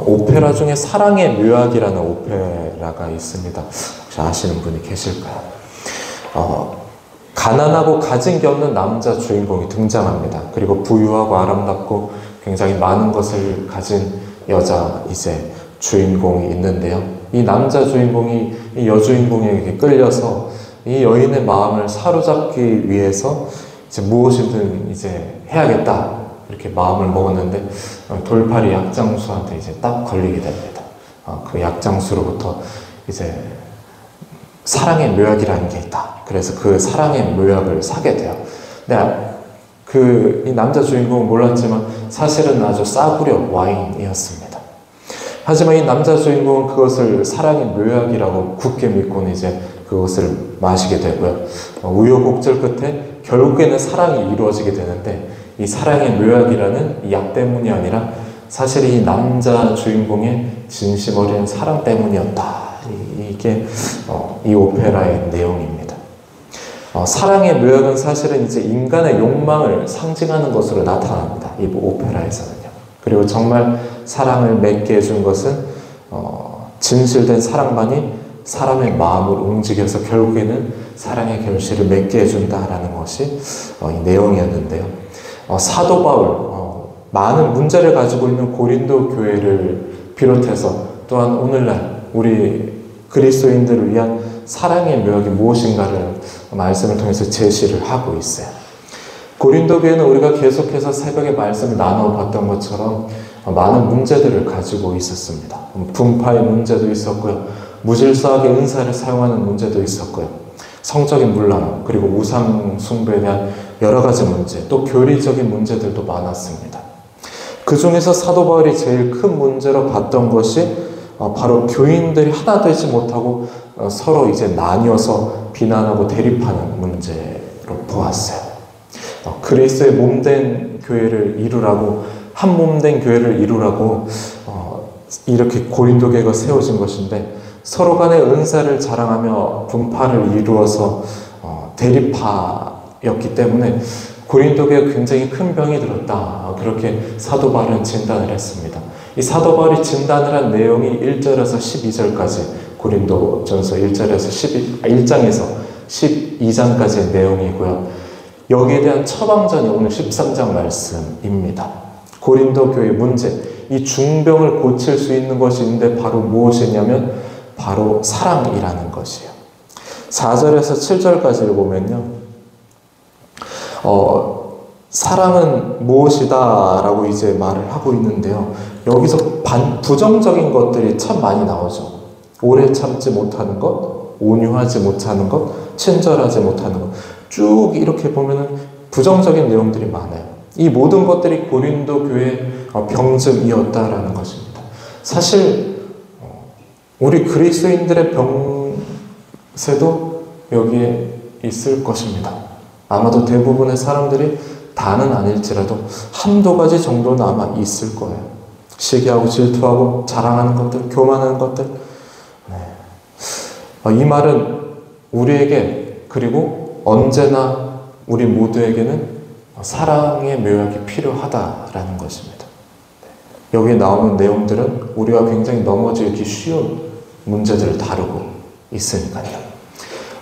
오페라 중에 사랑의 묘약이라는 오페라가 있습니다. 혹시 아시는 분이 계실까요? 가난하고 가진 게 없는 남자 주인공이 등장합니다. 그리고 부유하고 아름답고 굉장히 많은 것을 가진 여자 주인공이 있는데요. 이 남자 주인공이 이 여주인공에게 끌려서 이 여인의 마음을 사로잡기 위해서 무엇이든 해야겠다 이렇게 마음을 먹었는데 돌팔이 약장수한테 딱 걸리게 됩니다. 그 약장수로부터 사랑의 묘약이라는 게 있다. 그래서 그 사랑의 묘약을 사게 돼요. 근데 이 남자 주인공은 몰랐지만 사실은 아주 싸구려 와인이었습니다. 하지만 이 남자 주인공은 그것을 사랑의 묘약이라고 굳게 믿고는 그것을 마시게 되고요. 우여곡절 끝에 결국에는 사랑이 이루어지게 되는데 이 사랑의 묘약이라는 이 약 때문이 아니라 사실 이 남자 주인공의 진심 어린 사랑 때문이었다. 이게 이 오페라의 내용입니다. 사랑의 묘약은 사실은 인간의 욕망을 상징하는 것으로 나타납니다. 이 오페라에서는요. 그리고 정말 사랑을 맺게 해준 것은 진실된 사랑만이 사람의 마음을 움직여서 결국에는 사랑의 결실을 맺게 해준다라는 것이 이 내용이었는데요. 사도 바울, 많은 문제를 가지고 있는 고린도 교회를 비롯해서 또한 오늘날 우리 그리스도인들을 위한 사랑의 묘약이 무엇인가를 말씀을 통해서 제시를 하고 있어요. 고린도 교회는 우리가 계속해서 새벽에 말씀을 나눠봤던 것처럼 많은 문제들을 가지고 있었습니다. 분파의 문제도 있었고요. 무질서하게 은사를 사용하는 문제도 있었고요. 성적인 문란, 그리고 우상 숭배에 대한 여러 가지 문제, 또 교리적인 문제들도 많았습니다. 그 중에서 사도 바울이 제일 큰 문제로 봤던 것이 바로 교인들이 하나 되지 못하고 서로 나뉘어서 비난하고 대립하는 문제로 보았어요. 그리스도의 몸된 교회를 이루라고, 한 몸된 교회를 이루라고 이렇게 고린도 교회가 세워진 것인데 서로 간의 은사를 자랑하며 분파를 이루어서 대립하였기 때문에 고린도 교회가 굉장히 큰 병이 들었다. 그렇게 사도 바울은 진단을 했습니다. 이 사도 바울이 진단을 한 내용이 1절에서 12절까지 고린도전서 1장에서 12장까지의 내용이고요. 여기에 대한 처방전이 오늘 13장 말씀입니다. 고린도 교회의 문제, 이 중병을 고칠 수 있는 것이 있는데 바로 무엇이냐면 바로 사랑이라는 것이에요. 4절에서 7절까지를 보면요. 사랑은 무엇이다 라고 말을 하고 있는데요. 여기서 부정적인 것들이 참 많이 나오죠. 오래 참지 못하는 것, 온유하지 못하는 것, 친절하지 못하는 것. 쭉 이렇게 보면은 부정적인 내용들이 많아요. 이 모든 것들이 고린도 교회의 병증이었다라는 것입니다. 사실 우리 그리스도인들의 병세도 여기에 있을 것입니다. 아마도 대부분의 사람들이 다는 아닐지라도 한두 가지 정도는 아마 있을 거예요. 시기하고 질투하고 자랑하는 것들, 교만하는 것들. 이 말은 우리에게, 그리고 언제나 우리 모두에게는 사랑의 묘약이 필요하다라는 것입니다. 여기에 나오는 내용들은 우리가 굉장히 넘어지기 쉬운 문제들을 다루고 있으니까요.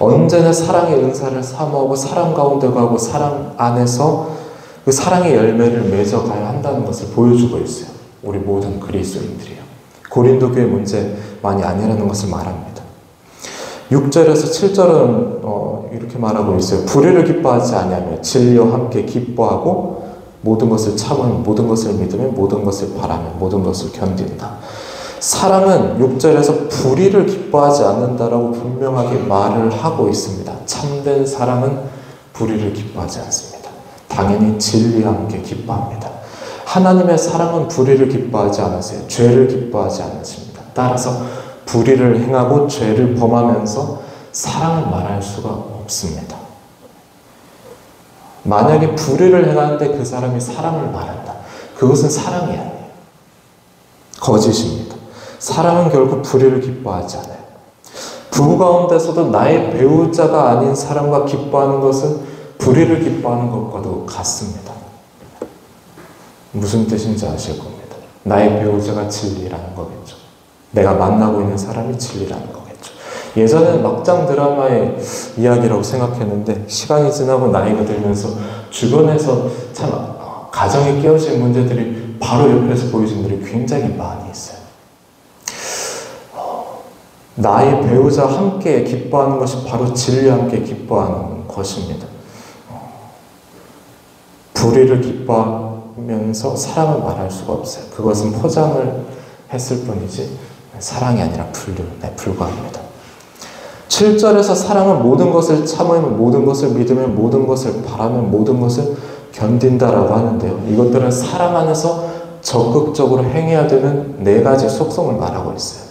언제나 사랑의 은사를 사모하고 사랑 가운데 가고 사랑 안에서 그 사랑의 열매를 맺어가야 한다는 것을 보여주고 있어요. 우리 모든 그리스도인들이요. 고린도 교회 문제만이 아니라는 것을 말합니다. 6절에서 7절은 이렇게 말하고 있어요. 불의를 기뻐하지 아니하며 진리와 함께 기뻐하고 모든 것을 참으며 모든 것을 믿으며 모든 것을 바라며 모든 것을 견딘다. 사랑은 6절에서 불의를 기뻐하지 않는다라고 분명하게 말을 하고 있습니다. 참된 사랑은 불의를 기뻐하지 않습니다. 당연히 진리와 함께 기뻐합니다. 하나님의 사랑은 불의를 기뻐하지 않으세요. 죄를 기뻐하지 않으십니다. 따라서 불의를 행하고 죄를 범하면서 사랑을 말할 수가 없습니다. 만약에 불의를 행하는데 그 사람이 사랑을 말한다. 그것은 사랑이 아니에요. 거짓입니다. 사랑은 결국 불의를 기뻐하지 않아요. 부부 가운데서도 나의 배우자가 아닌 사람과 기뻐하는 것은 불의를 기뻐하는 것과도 같습니다. 무슨 뜻인지 아실 겁니다. 나의 배우자가 진리라는 거겠죠. 내가 만나고 있는 사람이 진리라는 거겠죠. 예전에는 막장 드라마의 이야기라고 생각했는데 시간이 지나고 나이가 들면서 주변에서 참 가정에 끼어진 문제들이 바로 옆에서 보여진 일이 굉장히 많이 있어요. 나의 배우자와 함께 기뻐하는 것이 바로 진리와 함께 기뻐하는 것입니다. 불의를 기뻐하면서 사랑을 말할 수가 없어요. 그것은 포장을 했을 뿐이지 사랑이 아니라 불륜에 불과합니다. 7절에서 사랑은 모든 것을 참으면, 모든 것을 믿으면, 모든 것을 바라면, 모든 것을 견딘다라고 하는데요. 이것들은 사랑 안에서 적극적으로 행해야 되는 4가지 속성을 말하고 있어요.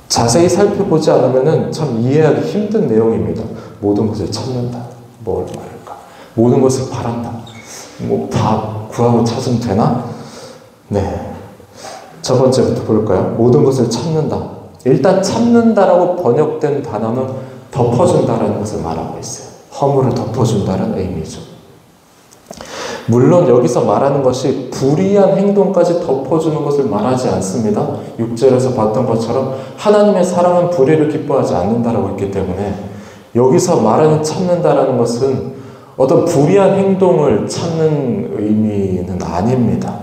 자세히 살펴보지 않으면 참 이해하기 힘든 내용입니다. 모든 것을 찾는다. 뭘 말할까? 모든 것을 바란다. 뭐 다 구하고 찾으면 되나? 네. 첫 번째부터 볼까요? 모든 것을 찾는다. 일단 찾는다라고 번역된 단어는 덮어준다라는 것을 말하고 있어요. 허물을 덮어준다는 의미죠. 물론 여기서 말하는 것이 불의한 행동까지 덮어주는 것을 말하지 않습니다. 6절에서 봤던 것처럼 하나님의 사랑은 불의를 기뻐하지 않는다라고 했기 때문에 여기서 말하는 찾는다라는 것은 어떤 불의한 행동을 찾는 의미는 아닙니다.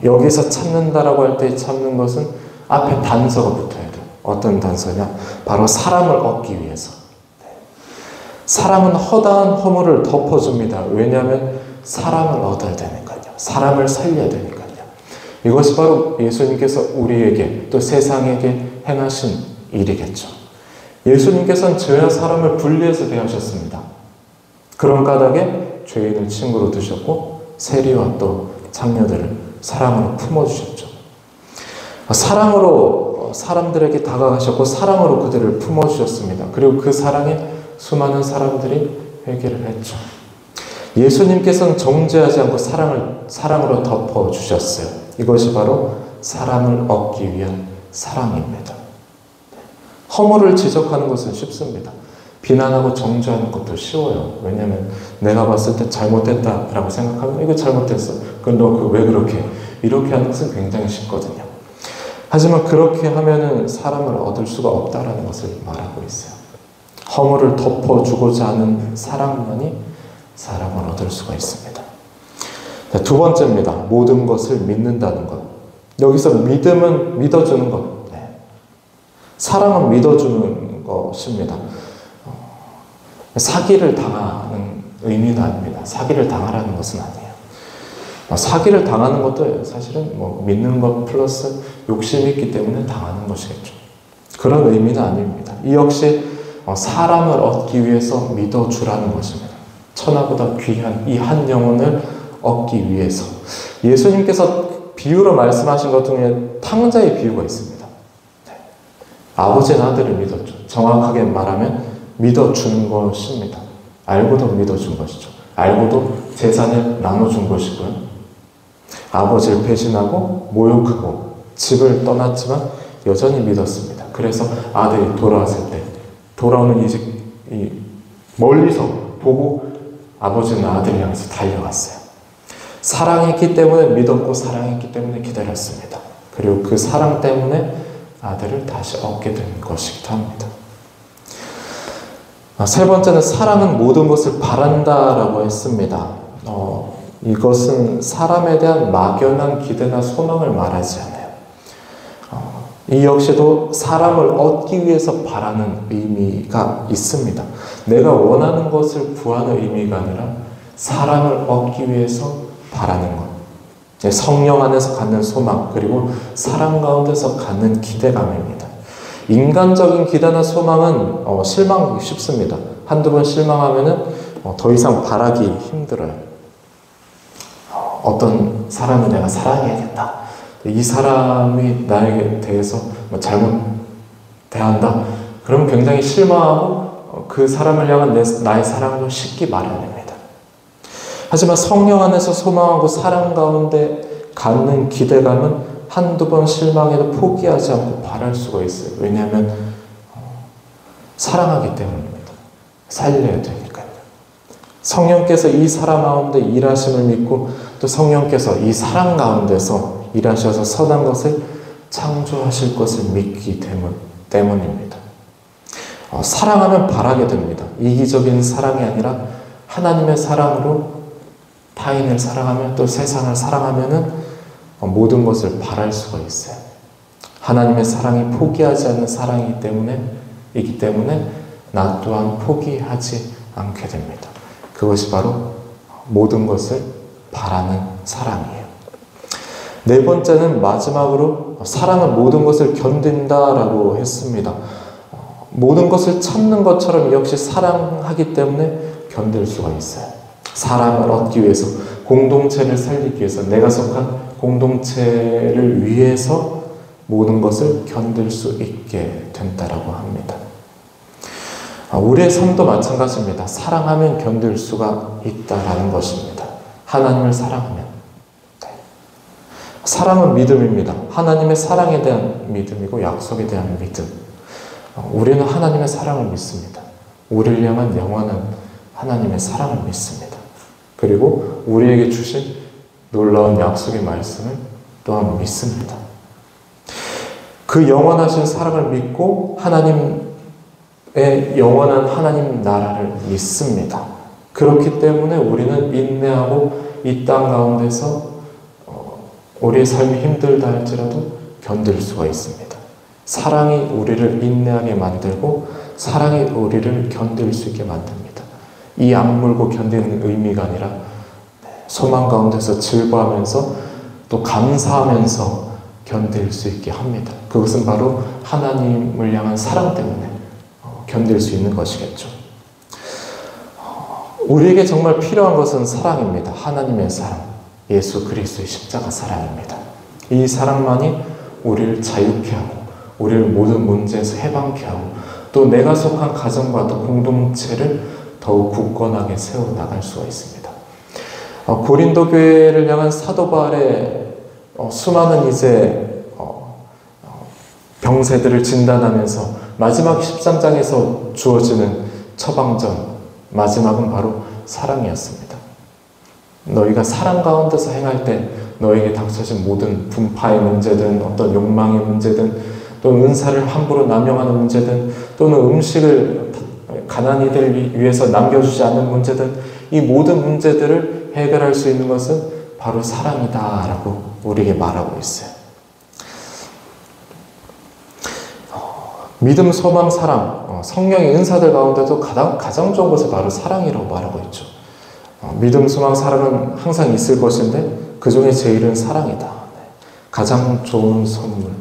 여기서 찾는다라고 할 때 찾는 것은 앞에 단서가 붙어야 돼요. 어떤 단서냐? 바로 사람을 얻기 위해서. 사랑은 허다한 허물을 덮어줍니다. 왜냐하면 사람을 얻어야 되니까요. 사람을 살려야 되니까요. 이것이 바로 예수님께서 우리에게 또 세상에게 행하신 일이겠죠. 예수님께서는 죄와 사람을 분리해서 대하셨습니다. 그런 까닭에 죄인을 친구로 두셨고 세리와 또 창녀들을 사랑으로 품어주셨죠. 사랑으로 사람들에게 다가가셨고 사랑으로 그들을 품어주셨습니다. 그리고 그 사랑에 수많은 사람들이 회개를 했죠. 예수님께서는 정죄하지 않고 사랑으로 덮어주셨어요. 이것이 바로 사람을 얻기 위한 사랑입니다. 허물을 지적하는 것은 쉽습니다. 비난하고 정죄하는 것도 쉬워요. 왜냐하면 내가 봤을 때 잘못됐다라고 생각하면 이거 잘못됐어. 그럼 너 왜 그렇게? 이렇게 하는 것은 굉장히 쉽거든요. 하지만 그렇게 하면은 사람을 얻을 수가 없다라는 것을 말하고 있어요. 허물을 덮어주고자 하는 사랑만이 사람을 얻을 수가 있습니다. 두 번째입니다. 모든 것을 믿는다는 것. 여기서 믿음은 믿어주는 것. 사랑은 믿어주는 것입니다. 사기를 당하는 의미는 아닙니다. 사기를 당하라는 것은 아니에요. 사기를 당하는 것도 사실은 믿는 것 플러스 욕심이 있기 때문에 당하는 것이겠죠. 그런 의미는 아닙니다. 이 역시 사람을 얻기 위해서 믿어주라는 것입니다. 천하보다 귀한 이 한 영혼을 얻기 위해서. 예수님께서 비유로 말씀하신 것 중에 탕자의 비유가 있습니다. 아버지는 아들을 믿었죠. 정확하게 말하면 믿어주는 것입니다. 알고도 믿어준 것이죠. 알고도 재산을 나눠준 것이고요. 아버지를 배신하고 모욕하고 집을 떠났지만 여전히 믿었습니다. 그래서 아들이 돌아왔을 때 돌아오는 이 멀리서 보고 아버지는 아들을 향해서 달려갔어요. 사랑했기 때문에 믿었고 사랑했기 때문에 기다렸습니다. 그리고 그 사랑 때문에 아들을 다시 얻게 된 것이기도 합니다. 세 번째는 사랑은 모든 것을 바란다라고 했습니다. 이것은 사람에 대한 막연한 기대나 소망을 말하지 않아요. 이 역시도 사람을 얻기 위해서 바라는 의미가 있습니다. 내가 원하는 것을 구하는 의미가 아니라 사람을 얻기 위해서 바라는 것. 성령 안에서 갖는 소망, 그리고 사랑 가운데서 갖는 기대감입니다. 인간적인 기대나 소망은 실망하기 쉽습니다. 한두 번 실망하면 더 이상 바라기 힘들어요. 어떤 사람을 내가 사랑해야겠다. 이 사람이 나에게 대해서 잘못 대한다. 그러면 굉장히 실망하고 그 사람을 향한 나의 사랑을 식기 마련입니다. 하지만 성령 안에서 소망하고 사랑 가운데 갖는 기대감은 한두 번 실망해도 포기하지 않고 바랄 수가 있어요. 왜냐하면 사랑하기 때문입니다. 살려야 되니까요. 성령께서 이 사람 가운데 일하심을 믿고 또 성령께서 이 사랑 가운데서 일하셔서 선한 것을 창조하실 것을 믿기 때문입니다. 사랑하면 바라게 됩니다. 이기적인 사랑이 아니라 하나님의 사랑으로 타인을 사랑하면 또 세상을 사랑하면은 모든 것을 바랄 수가 있어요. 하나님의 사랑이 포기하지 않는 사랑이기 때문에 나 또한 포기하지 않게 됩니다. 그것이 바로 모든 것을 바라는 사랑이에요. 네 번째는 마지막으로 사랑은 모든 것을 견딘다라고 했습니다. 모든 것을 참는 것처럼 역시 사랑하기 때문에 견딜 수가 있어요. 사랑을 얻기 위해서, 공동체를 살리기 위해서, 내가 속한 공동체를 위해서 모든 것을 견딜 수 있게 된다라고 합니다. 우리의 삶도 마찬가지입니다. 사랑하면 견딜 수가 있다라는 것입니다. 하나님을 사랑하면. 사랑은 믿음입니다. 하나님의 사랑에 대한 믿음이고 약속에 대한 믿음. 우리는 하나님의 사랑을 믿습니다. 우리를 향한 영원한 하나님의 사랑을 믿습니다. 그리고 우리에게 주신 놀라운 약속의 말씀을 또한 믿습니다. 그 영원하신 사랑을 믿고 하나님의 영원한 하나님 나라를 믿습니다. 그렇기 때문에 우리는 인내하고 이 땅 가운데서 우리의 삶이 힘들다 할지라도 견딜 수가 있습니다. 사랑이 우리를 인내하게 만들고 사랑이 우리를 견딜 수 있게 만듭니다. 이 악물고 견디는 의미가 아니라 소망 가운데서 즐거워하면서 또 감사하면서 견딜 수 있게 합니다. 그것은 바로 하나님을 향한 사랑 때문에 견딜 수 있는 것이겠죠. 우리에게 정말 필요한 것은 사랑입니다. 하나님의 사랑, 예수 그리스도의 십자가 사랑입니다. 이 사랑만이 우리를 자유케 하고 우리를 모든 문제에서 해방케 하고 또 내가 속한 가정과 또 공동체를 더욱 굳건하게 세워나갈 수가 있습니다. 고린도 교회를 향한 사도 바울의 수많은 이제 병세들을 진단하면서 마지막 13장에서 주어지는 처방전, 마지막은 바로 사랑이었습니다. 너희가 사랑 가운데서 행할 때 너에게 닥쳐진 모든 분파의 문제든 어떤 욕망의 문제든 또는 은사를 함부로 남용하는 문제든 또는 음식을 가난이들 위해서 남겨주지 않는 문제든 이 모든 문제들을 해결할 수 있는 것은 바로 사랑이다 라고 우리에게 말하고 있어요. 믿음, 소망, 사랑, 성령의 은사들 가운데도 가장 좋은 것을 바로 사랑이라고 말하고 있죠. 믿음, 소망, 사랑은 항상 있을 것인데 그 중에 제일은 사랑이다. 가장 좋은 선물.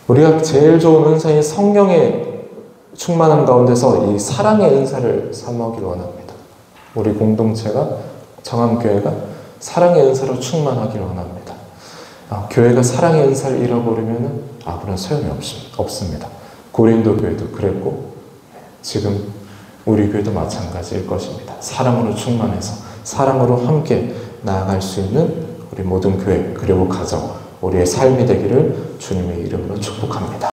우리가 제일 좋은 은사인 성령의 충만함 가운데서 이 사랑의 은사를 사모하기를 원합니다. 우리 공동체가, 정함교회가 사랑의 은사로 충만하기를 원합니다. 교회가 사랑의 은사를 잃어버리면 아무런 소용이 없습니다. 고린도 교회도 그랬고 지금 우리 교회도 마찬가지일 것입니다. 사랑으로 충만해서 사랑으로 함께 나아갈 수 있는 우리 모든 교회 그리고 가정, 우리의 삶이 되기를 주님의 이름으로 축복합니다.